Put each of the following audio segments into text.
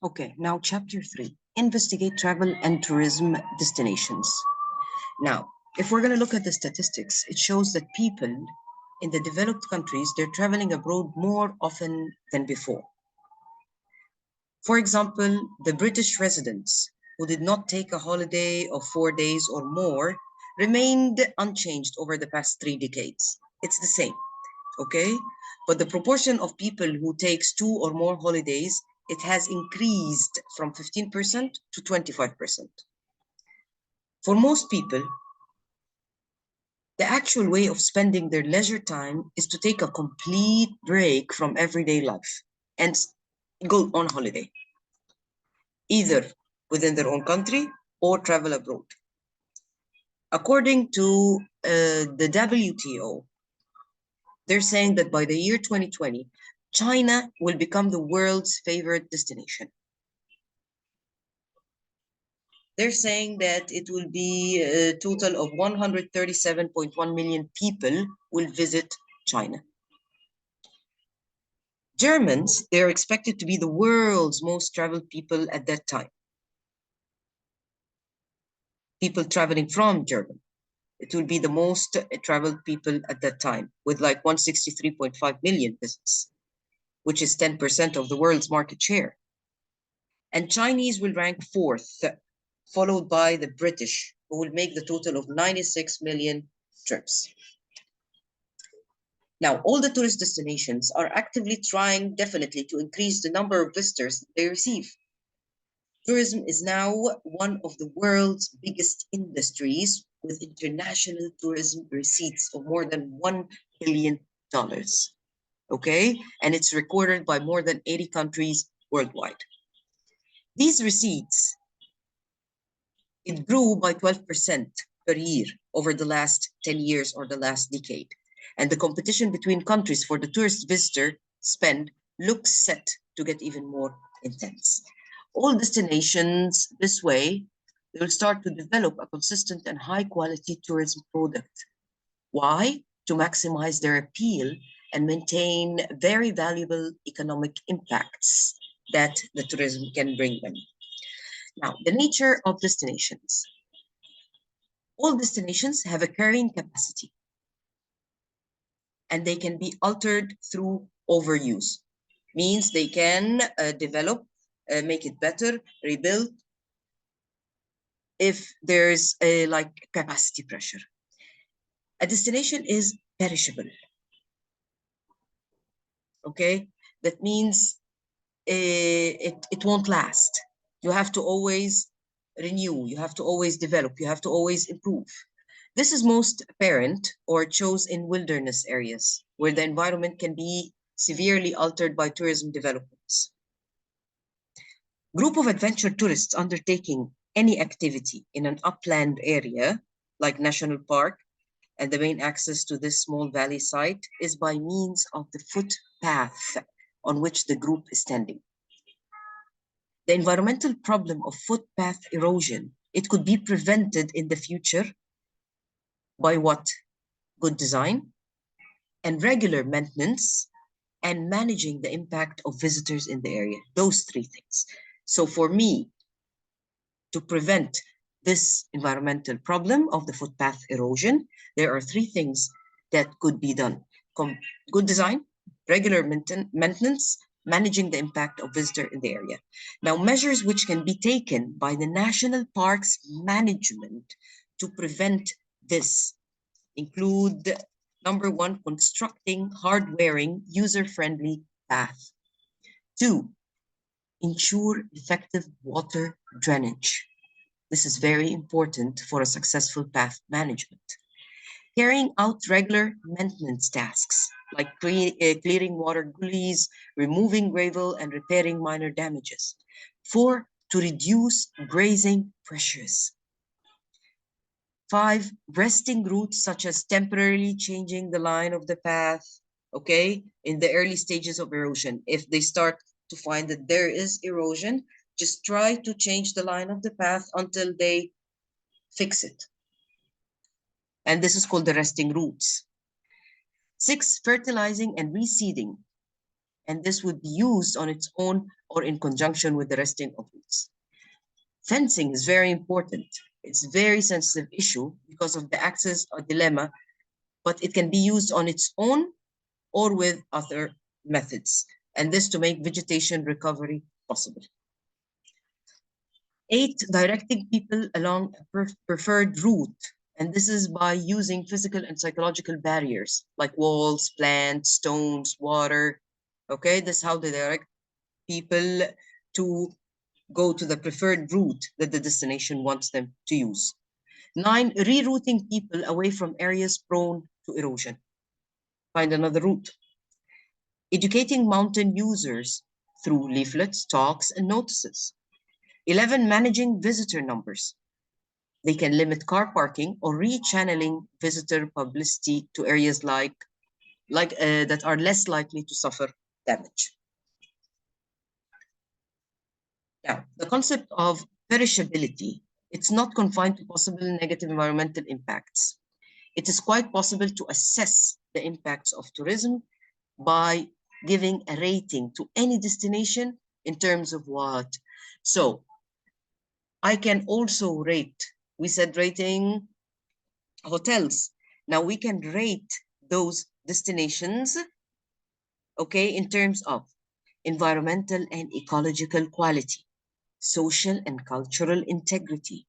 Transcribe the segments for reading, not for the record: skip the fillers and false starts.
Okay, now chapter 3, investigate travel and tourism destinations. Now, if we're going to look at the statistics, it shows that people in the developed countries, they're traveling abroad more often than before. For example, the British residents who did not take a holiday of 4 days or more remained unchanged over the past 3 decades. It's the same, okay? But the proportion of people who takes 2 or more holidays, it has increased from 15% to 25%. For most people, the actual way of spending their leisure time is to take a complete break from everyday life and go on holiday, either within their own country or travel abroad. According to the WTO, they're saying that by the year 2020, China will become the world's favorite destination. They're saying that it will be a total of 137.1 million people will visit China. Germans, they're expected to be the world's most traveled people at that time. People traveling from Germany. It will be the most traveled people at that time, with like 163.5 million visits, which is 10% of the world's market share. And Chinese will rank fourth, followed by the British, who will make the total of 96 million trips. Now, all the tourist destinations are actively trying definitely to increase the number of visitors they receive. Tourism is now one of the world's biggest industries, with international tourism receipts of more than $1 billion. Okay? And it's recorded by more than 80 countries worldwide. These receipts, it grew by 12% per year over the last 10 years or the last decade. And the competition between countries for the tourist visitor spend looks set to get even more intense. All destinations this way, they will start to develop a consistent and high quality tourism product. Why? To maximize their appeal and maintain very valuable economic impacts that the tourism can bring them. Now, the nature of destinations. All destinations have a carrying capacity, and they can be altered through overuse. Means they can develop, make it better, rebuild, if there's a like capacity pressure. A destination is perishable. Okay, that means it won't last. You have to always renew, you have to always develop, you have to always improve. This is most apparent or it shows in wilderness areas where the environment can be severely altered by tourism developments. Group of adventure tourists undertaking any activity in an upland area like national park, and the main access to this small valley site is by means of the footpath on which the group is standing. The environmental problem of footpath erosion, it could be prevented in the future by what? Good design and regular maintenance and managing the impact of visitors in the area. Those three things. So for me, to prevent this environmental problem of the footpath erosion, there are three things that could be done. Good design, regular maintenance, managing the impact of visitor in the area. Now, measures which can be taken by the National Parks Management to prevent this include, number one, constructing hard-wearing, user-friendly path. 2, ensure effective water drainage. This is very important for a successful path management. Carrying out regular maintenance tasks like clearing water gullies, removing gravel, and repairing minor damages. 4, to reduce grazing pressures. 5, resting routes such as temporarily changing the line of the path, okay, in the early stages of erosion. If they start to find that there is erosion, just try to change the line of the path until they fix it. And this is called the resting routes. 6, fertilizing and reseeding and this would be used on its own or in conjunction with the resting of routes. Fencing is very important. It's a very sensitive issue because of the access or dilemma, but it can be used on its own or with other methods, and this to make vegetation recovery possible. 8, directing people along a preferred route, and this is by using physical and psychological barriers like walls, plants, stones, water. Okay, this is how they direct people to go to the preferred route that the destination wants them to use. 9, rerouting people away from areas prone to erosion. Find another route. Educating mountain users through leaflets, talks, and notices. 11, managing visitor numbers. They can limit car parking or rechanneling visitor publicity to areas that are less likely to suffer damage. Now, the concept of perishability, it's not confined to possible negative environmental impacts. It is quite possible to assess the impacts of tourism by giving a rating to any destination in terms of what? So I can also rate, we said rating hotels. Now we can rate those destinations, okay, in terms of environmental and ecological quality, social and cultural integrity,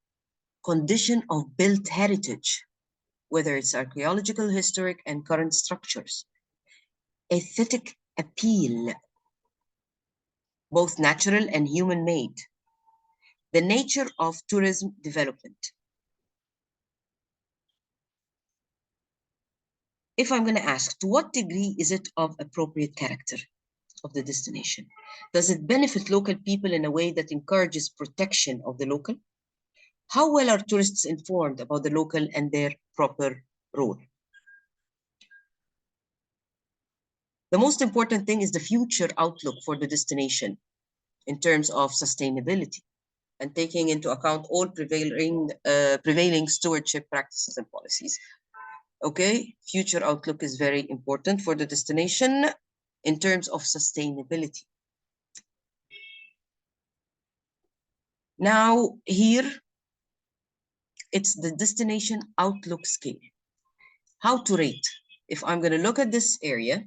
condition of built heritage, whether it's archaeological, historic, and current structures, aesthetic appeal, both natural and human-made, the nature of tourism development. If I'm going to ask, to what degree is it of appropriate character of the destination? Does it benefit local people in a way that encourages protection of the local? How well are tourists informed about the local and their proper role? The most important thing is the future outlook for the destination in terms of sustainability and taking into account all prevailing stewardship practices and policies. Okay, future outlook is very important for the destination in terms of sustainability. Now here, it's the destination outlook scale. How to rate? If I'm going to look at this area,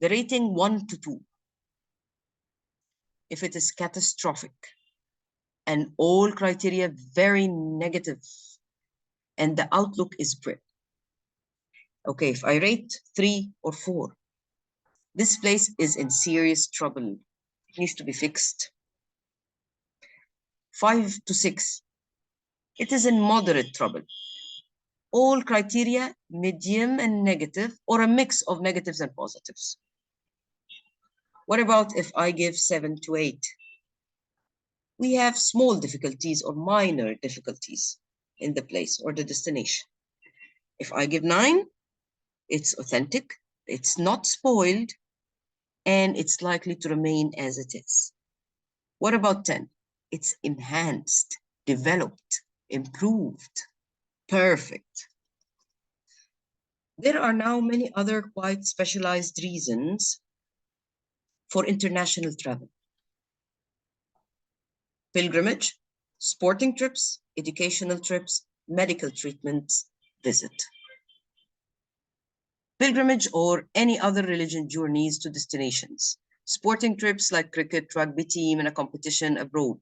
the rating 1 to 2, if it is catastrophic and all criteria very negative and the outlook is grim. Okay, if I rate 3 or 4, this place is in serious trouble. It needs to be fixed. 5 to 6, it is in moderate trouble. All criteria medium and negative, or a mix of negatives and positives. What about if I give 7 to 8? We have small difficulties or minor difficulties in the place or the destination. If I give 9, it's authentic, it's not spoiled, and it's likely to remain as it is. What about 10? It's enhanced, developed, improved, perfect. There are now many other quite specialized reasons for international travel. Pilgrimage, sporting trips, educational trips, medical treatments, visit. Pilgrimage or any other religion journeys to destinations. Sporting trips like cricket, rugby team, and a competition abroad.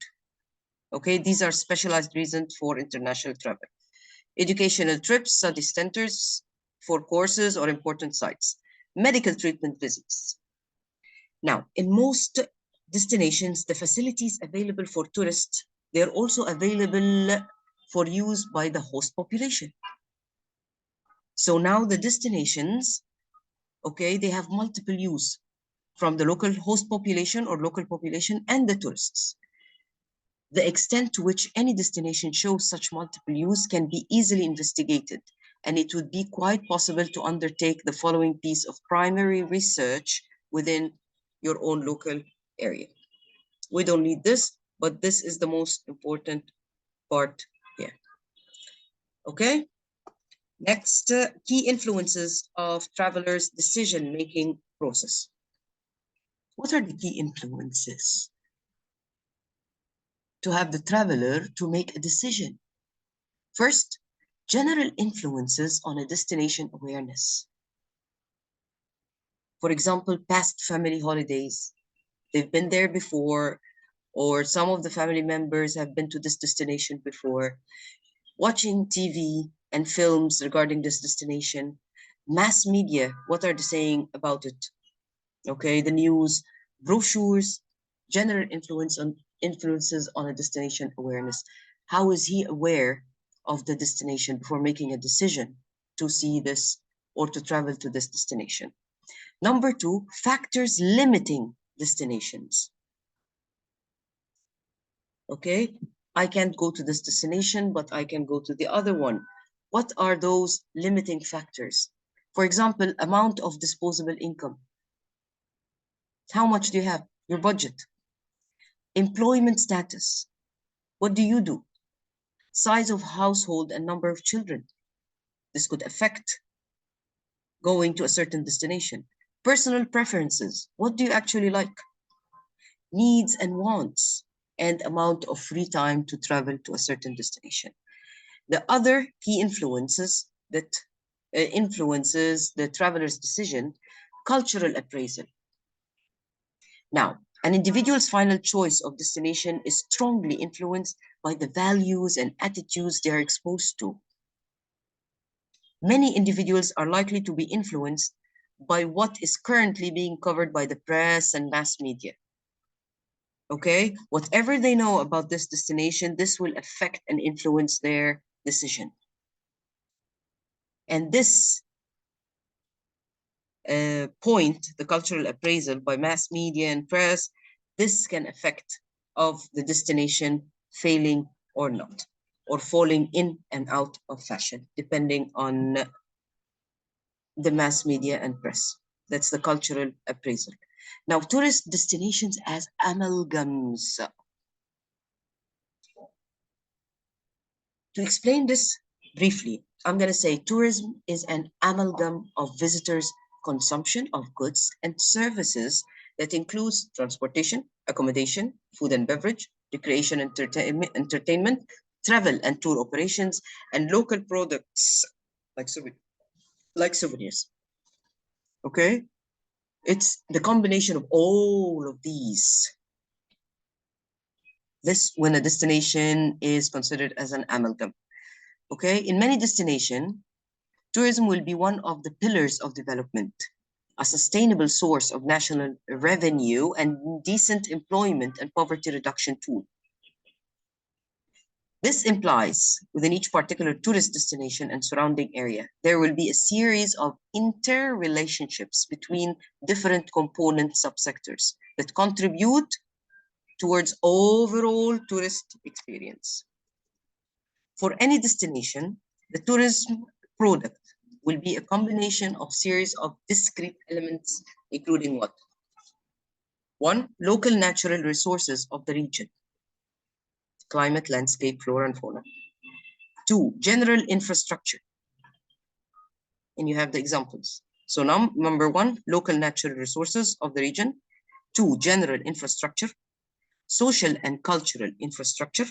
Okay, these are specialized reasons for international travel. Educational trips, study centers for courses or important sites. Medical treatment visits. Now, in most destinations, the facilities available for tourists, they're also available for use by the host population. So now the destinations, okay, they have multiple use from the local host population or local population and the tourists. The extent to which any destination shows such multiple use can be easily investigated, and it would be quite possible to undertake the following piece of primary research within your own local area. We don't need this, but this is the most important part here. Okay? Next, key influences of travelers' decision-making process. What are the key influences to have the traveler to make a decision? First, general influences on a destination awareness. For example, past family holidays. They've been there before, or some of the family members have been to this destination before. Watching TV and films regarding this destination. Mass media, what are they saying about it? Okay, the news, brochures, general influences on a destination awareness. How is he aware of the destination before making a decision to see this or to travel to this destination? Number two, factors limiting destinations. Okay, I can't go to this destination, but I can go to the other one. What are those limiting factors? For example, amount of disposable income. How much do you have? Your budget. Employment status. What do you do? Size of household and number of children. This could affect going to a certain destination. Personal preferences. What do you actually like? Needs and wants, and amount of free time to travel to a certain destination. The other key influences that influences the traveler's decision, cultural appraisal. Now, an individual's final choice of destination is strongly influenced by the values and attitudes they are exposed to. Many individuals are likely to be influenced by what is currently being covered by the press and mass media. Okay, whatever they know about this destination, this will affect and influence their decision. And this point, the cultural appraisal by mass media and press, this can affect of the destination failing or not, or falling in and out of fashion, depending on the mass media and press. That's the cultural appraisal. Now, tourist destinations as amalgams. To explain this briefly, I'm going to say tourism is an amalgam of visitors' consumption of goods and services that includes transportation, accommodation, food and beverage, recreation, entertainment, travel and tour operations, and local products like souvenirs. Okay? It's the combination of all of these. This when a destination is considered as an amalgam. Okay? In many destinations, tourism will be one of the pillars of development, a sustainable source of national revenue and decent employment and poverty reduction tool. This implies within each particular tourist destination and surrounding area, there will be a series of interrelationships between different component subsectors that contribute towards overall tourist experience. For any destination, the tourism product will be a combination of series of discrete elements, including what? One, local natural resources of the region, climate, landscape, flora, and fauna. Two, general infrastructure. And you have the examples. So number one, local natural resources of the region. Two, general infrastructure, social and cultural infrastructure,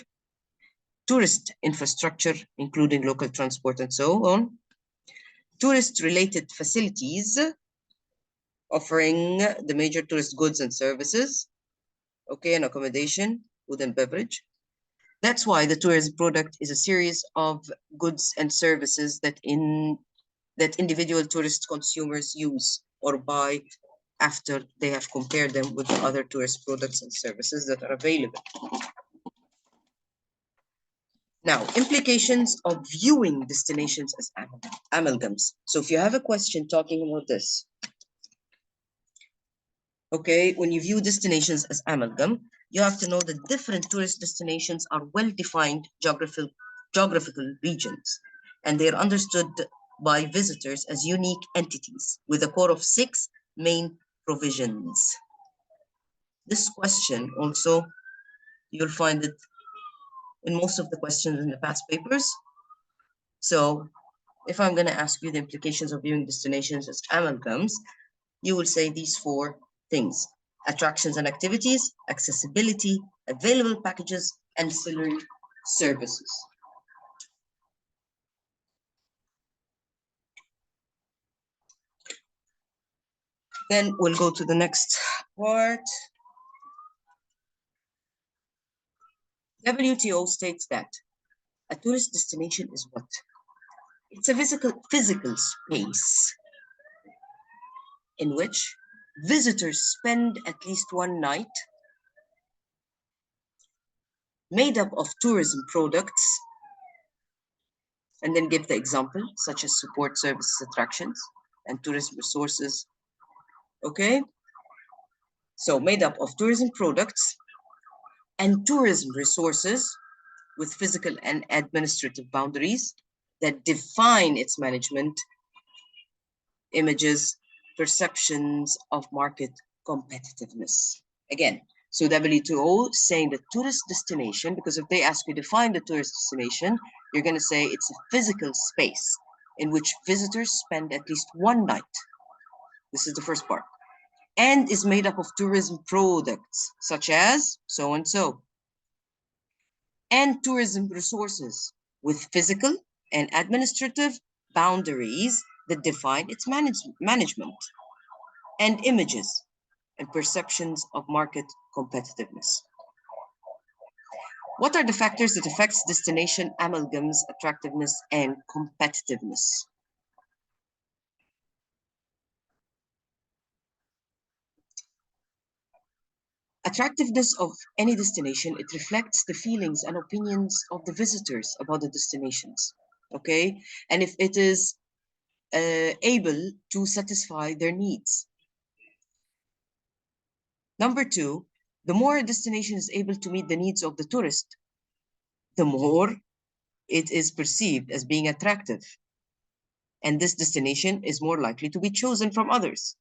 tourist infrastructure, including local transport and so on, tourist-related facilities, offering the major tourist goods and services, okay, and accommodation, food and beverage. That's why the tourism product is a series of goods and services that individual tourist consumers use or buy after they have compared them with the other tourist products and services that are available. Now, implications of viewing destinations as amalgams. So if you have a question talking about this, okay, when you view destinations as amalgam, you have to know that different tourist destinations are well-defined geographical regions, and they are understood by visitors as unique entities with a core of 6 main provisions. This question also, you'll find it in most of the questions in the past papers. So if I'm going to ask you the implications of viewing destinations as amalgams, you will say these 4 things. attractions and activities, accessibility, available packages, ancillary services. Then we'll go to the next part. WTO states that a tourist destination is what? It's a physical space in which visitors spend at least one night, made up of tourism products, and then give the example, such as support services, attractions, and tourism resources. Okay? So made up of tourism products and tourism resources with physical and administrative boundaries that define its management, images, perceptions of market competitiveness. Again, so WTO saying the tourist destination, because if they ask you to define the tourist destination, you're going to say it's a physical space in which visitors spend at least one night. This is the first part. And is made up of tourism products, such as so-and-so. And tourism resources with physical and administrative boundaries that define its management, and images and perceptions of market competitiveness. What are the factors that affects destination amalgams, attractiveness, and competitiveness? Attractiveness of any destination, it reflects the feelings and opinions of the visitors about the destinations, okay? And if it is able to satisfy their needs. Number two, the more a destination is able to meet the needs of the tourist, the more it is perceived as being attractive. And this destination is more likely to be chosen from others.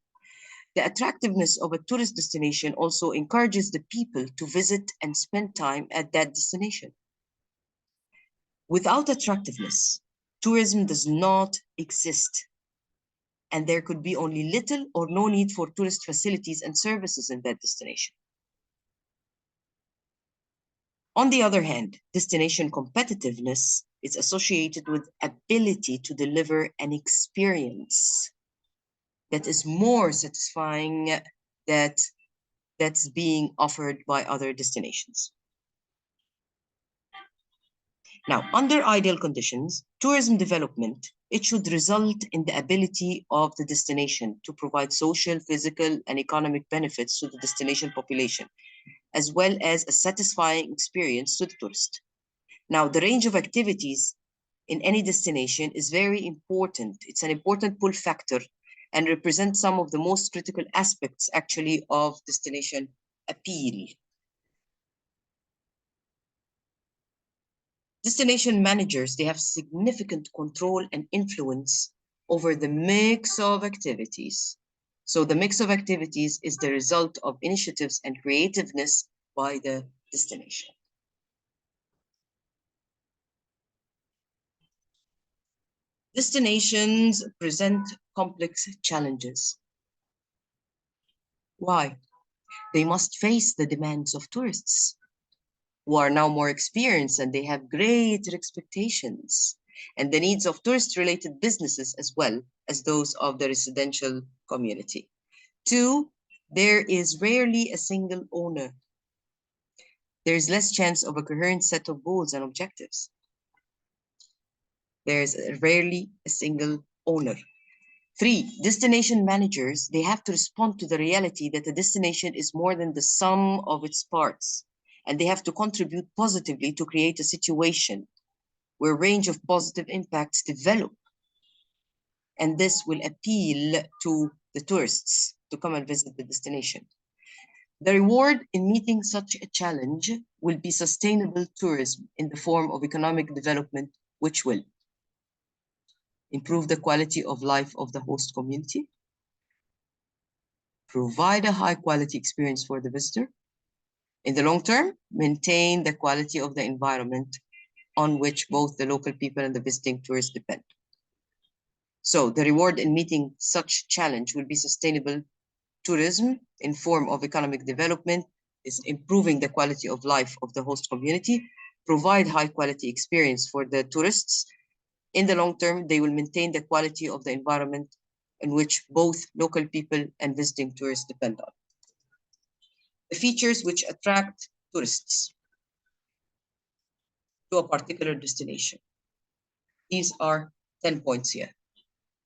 The attractiveness of a tourist destination also encourages the people to visit and spend time at that destination. Without attractiveness, tourism does not exist, and there could be only little or no need for tourist facilities and services in that destination. On the other hand, destination competitiveness is associated with ability to deliver an experience that is more satisfying that's being offered by other destinations. Now, under ideal conditions, tourism development, it should result in the ability of the destination to provide social, physical, and economic benefits to the destination population, as well as a satisfying experience to the tourist. Now, the range of activities in any destination is very important. It's an important pull factor and represents some of the most critical aspects, actually, of destination appeal. Destination managers, they have significant control and influence over the mix of activities. So the mix of activities is the result of initiatives and creativeness by the destination. Destinations present complex challenges. Why? They must face the demands of tourists who are now more experienced and they have greater expectations, and the needs of tourist-related businesses as well as those of the residential community. Two, there is rarely a single owner. There is less chance of a coherent set of goals and objectives. There is rarely a single owner. Three, destination managers, they have to respond to the reality that a destination is more than the sum of its parts, and they have to contribute positively to create a situation where a range of positive impacts develop. And this will appeal to the tourists to come and visit the destination. The reward in meeting such a challenge will be sustainable tourism in the form of economic development, which will improve the quality of life of the host community, provide a high quality experience for the visitor, in the long term, maintain the quality of the environment on which both the local people and the visiting tourists depend. So the reward in meeting such challenge will be sustainable tourism in form of economic development is improving the quality of life of the host community, provide high quality experience for the tourists. In the long term, they will maintain the quality of the environment in which both local people and visiting tourists depend on. The features which attract tourists to a particular destination. These are 10 points here.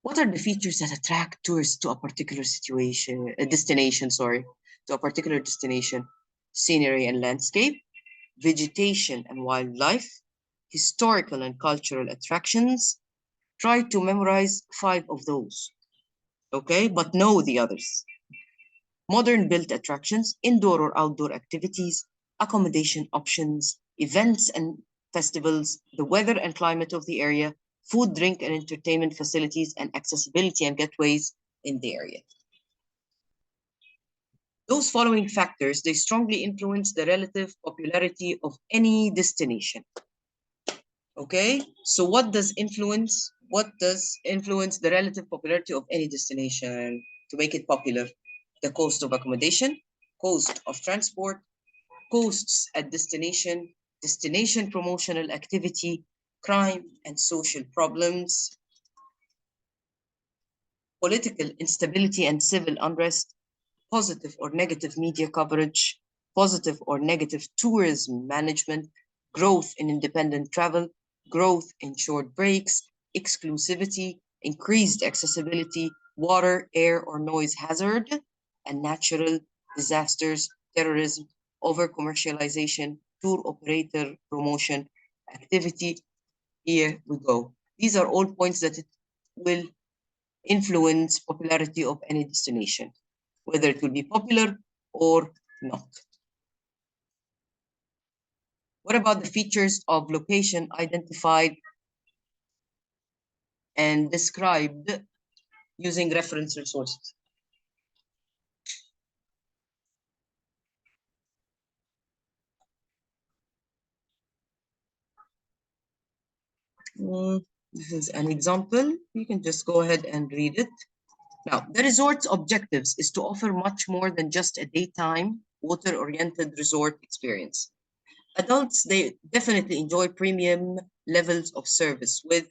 What are the features that attract tourists to a particular destination, to a particular destination? Scenery and landscape, vegetation and wildlife, historical and cultural attractions. Try to memorize 5 of those, okay? But know the others. Modern built attractions, indoor or outdoor activities, accommodation options, events and festivals, the weather and climate of the area, food, drink, and entertainment facilities, and accessibility and gateways in the area. Those following factors, they strongly influence the relative popularity of any destination. Okay, so what does influence the relative popularity of any destination to make it popular? The cost of accommodation, cost of transport, costs at destination, destination promotional activity, crime and social problems, political instability and civil unrest, positive or negative media coverage, positive or negative tourism management, growth in independent travel, growth in short breaks, exclusivity, increased accessibility, water, air, or noise hazard, and natural disasters, terrorism, over-commercialization, tour operator promotion, activity. Here we go. These are all points that it will influence popularity of any destination, whether it will be popular or not. What about the features of location identified and described using reference resources? This is an example. You can just go ahead and read it. Now, the resort's objectives is to offer much more than just a daytime, water-oriented resort experience. Adults, they definitely enjoy premium levels of service with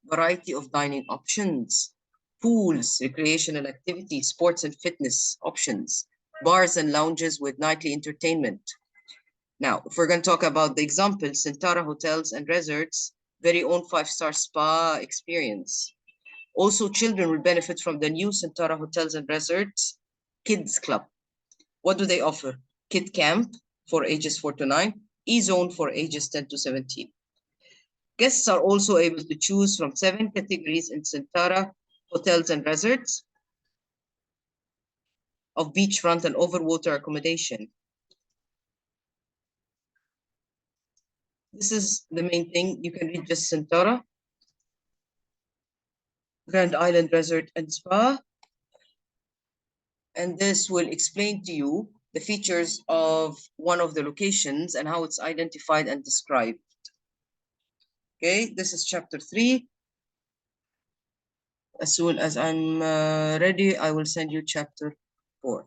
variety of dining options, pools, recreational activities, sports and fitness options, bars and lounges with nightly entertainment. Now, if we're going to talk about the example, Centara Hotels and Resorts, very own 5-star spa experience. Also, children will benefit from the new Centara Hotels and Resorts Kids Club. What do they offer? Kid Camp for ages 4 to 9, E-Zone for ages 10 to 17. Guests are also able to choose from 7 categories in Centara Hotels and Resorts of beachfront and overwater accommodation. This is the main thing. You can read just Centara, Grand Island Resort and Spa. And this will explain to you the features of one of the locations and how it's identified and described. Okay, this is chapter 3. As soon as I'm ready, I will send you chapter 4.